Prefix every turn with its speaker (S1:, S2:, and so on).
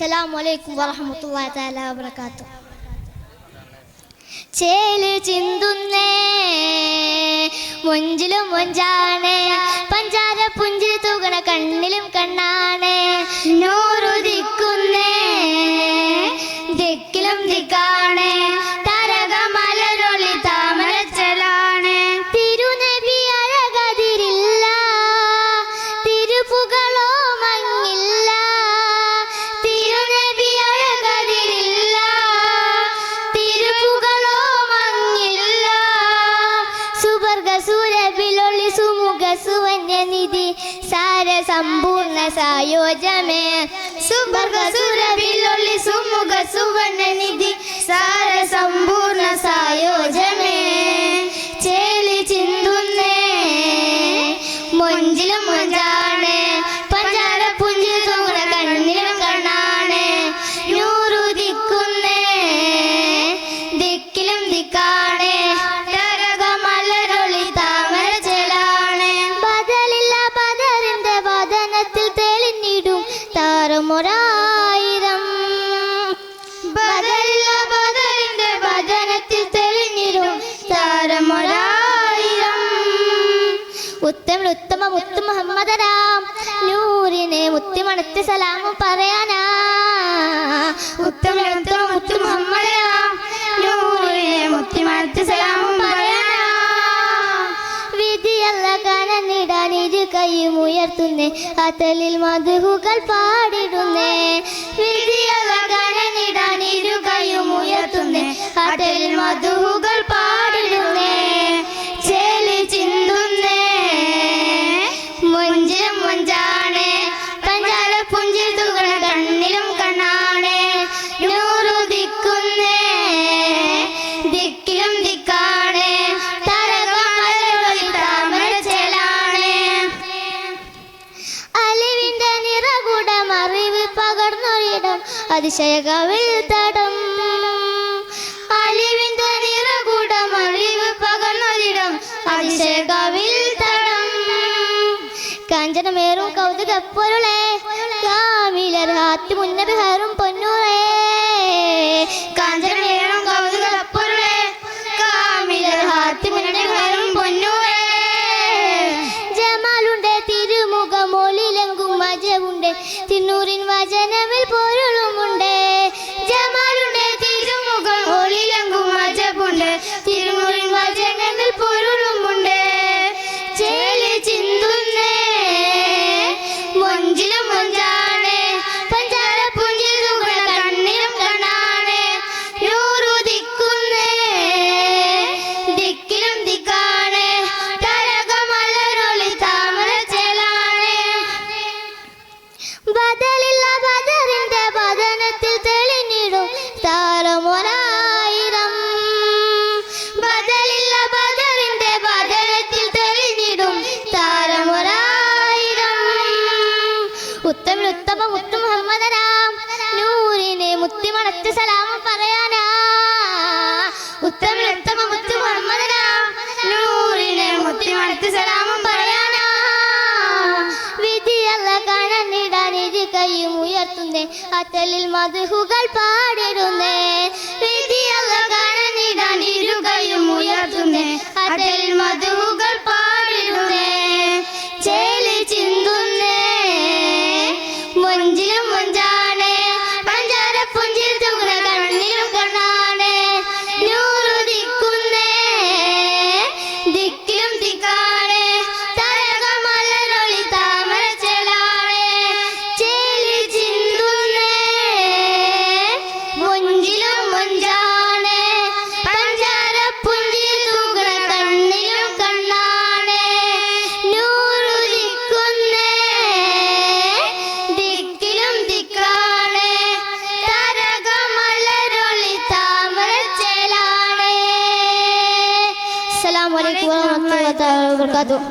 S1: അസ്സലാമു വറഹ്മത്തുള്ളാഹി തആല വബറകാതുഹു. ചേല് ചിന്തുന്നേ മൊഞ്ചിലും മൊഞ്ചാണ്, പഞ്ചാര പുഞ്ചിരി തൂകണ കണ്ണിലും കണ്ണാണ്. നൂറുദിക്കുന്നേ ദിക്കിലും ദിക്കാണ്, തരകമലരൊളി താമരച്ചലാണ്. തിരുനബി അഴകതിരില്ല, തിരുപുകളോ മങ്ങില്ല. തിരുനബി അഴകതിരില്ല, തിരുപുകളോ മങ്ങില്ല. സുവർഗ സുരഭിലൊളി സുമുഖ സുവന്യനിധി സാര സമ്പൂർണ്ണ സായോജമേ. സുവർഗ സുരഭിലൊളി സുമുഖ സുവന്യനിധി സാര സമ്പൂർണ്ണ സായോജമേ. ചേലി ചിന്തുന്നേ മൊഞ്ചിലും മൊഞ്ചാണ്, പഞ്ചാര പുഞ്ചിരി തൂകണ കണ്ണിലും കണ്ണാണ്. നൂറുദിക്കുന്നേ ദിക്കിലും ദിക്കാണ്, തരകമലരൊളി താമരച്ചലാണ്. ബദലില്ല ബദറിന്റെ വദനത്തിൽ തെളിഞ്ഞിടും താരമൊരായിരം. ബദലില്ല ബദറിന്റെ വദനത്തിൽ തെളിഞ്ഞിടും താരമൊരായിരം. ഉത്തമ മുത്തു മുഹമ്മദരാം നൂറിനെ മുത്തിമണത്ത് സലാമും പറയാനാ. ഉത്തമ മുത്തു മുഹമ്മദരാം നൂറിനെ മുത്തിമണത്ത് സലാമും പറയാനാ. വിധിയല്ല കനന്നിടാൻ ഇരു കൈയും ഉയർത്തുന്നേ, അതലിൽ മധുഹുകൾ പാടിടുന്നേ. വിധിയല്ല കനന്നിടാൻ ഇരു കൈയും ഉയർത്തുന്നേ, അതലിൽ മധുഹുകൾ പാടിടുന്നേ. ചേലി ചിന്തുന്നേ മൊഞ്ചിലും മൊഞ്ചാണ്, പഞ്ചാര പുഞ്ചിരി തൂകണ കണ്ണിലും കണ്ണാണ്. നൂറുദിക്കുന്നേ ദിക്കിലും ദിക്കാണ്, തരകമലരൊളി താമരച്ചലാണ്. അലിവിന്റെ നിറകുടം അറിവ് പകർന്നൊരിടം അതിശയ കവിൾത്തടം. അലിവിന്റെ നിറകുടം അറിവ് പകർന്നൊരിടം അതിശയ കവിൾത്തടം. കാഞ്ചനമേറും കൗതുകപ്പൊരുളേ, കാമിലർ ഹാത്തി മുന്നബി ഹറും പൊന്നൂറേ. കാഞ്ചനമേറും കൗതുകപ്പൊരുളേ, കാമിലർ ഹാത്തി മുന്നബി ഹറും പൊന്നൂറേ. ജമാലുണ്ട് തിരുമുഖം ഒളിലെങ്കും മജവുണ്ട്, തിന്നൂറിൻ വചനമിൽ പൊരുളുമുണ്ട്. ജമാലുണ്ട് തിരുമുഖം ഒളിലെങ്കും മജവുണ്ട്, തിരുമുറിൻ വചനമിൽ പൊരുളുമുണ്ട്. ചേലി ചിന്തുന്നേ മൊഞ്ചിലും മൊഞ്ചാണ്, പഞ്ചാര പുഞ്ചിരി തൂകണ കണ്ണിലും കണ്ണാണ്. നൂറുദിക്കുന്നേ ദിക്കിലും ദിക്കാണ്, തരകമലരൊളി താമരച്ചലാണ്. ബദലില്ല ബദറിന്റെ വദനത്തിൽ തെളിഞ്ഞിടും താരമൊരായിരം. ബദലില്ല ബദറിന്റെ വദനത്തിൽ തെളിഞ്ഞിടും താരമൊരായിരം. ഉത്തമ മുത്തു മുഹമ്മദരാം നൂറിനെ മുത്തിമണത്ത് സലാമും പറയാനാ. ഉത്തമ മുത്തു മുഹമ്മദരാം നൂറിനെ മുത്തിമണത്ത് സലാമും പറയാനാ. വിധിയല്ല കനന്നിടാൻ ഇരു കൈയും ഉയർത്തുന്നേ, അതലിൽ മധുഹുകൾ പാടിടുന്നേ. വിധിയല്ല കനന്നിടാൻ ഇരു കൈയും ഉയർത്തുന്നേ, അതലിൽ മധുഹുകൾ പാടിടുന്നേ. ചേലി ചിന്തുന്നേ മൊഞ്ചിലും മൊഞ്ചാണ്, പഞ്ചാര പുഞ്ചിരി തൂകണ കണ്ണിലും കണ്ണാണ്. നൂറുദിക്കുന്നേ ദിക്കിലും ദിക്കാണ്, തരകമലരൊളി താമരച്ചലാണ്. ചേലി ചിന്തുന്നേ മൊഞ്ചിലും മൊഞ്ചാണ്, പഞ്ചാര പുഞ്ചിരി തൂകണ കണ്ണിലും കണ്ണാണ്. നൂറുദിക്കുന്നേ ദിക്കിലും ദിക്കാണ്, തരകമലരൊളി താമരച്ചലാണ്. അസ്സലാമു അലൈക്കും വറഹ്മത്തുള്ളാഹി വബറകാതുഹു.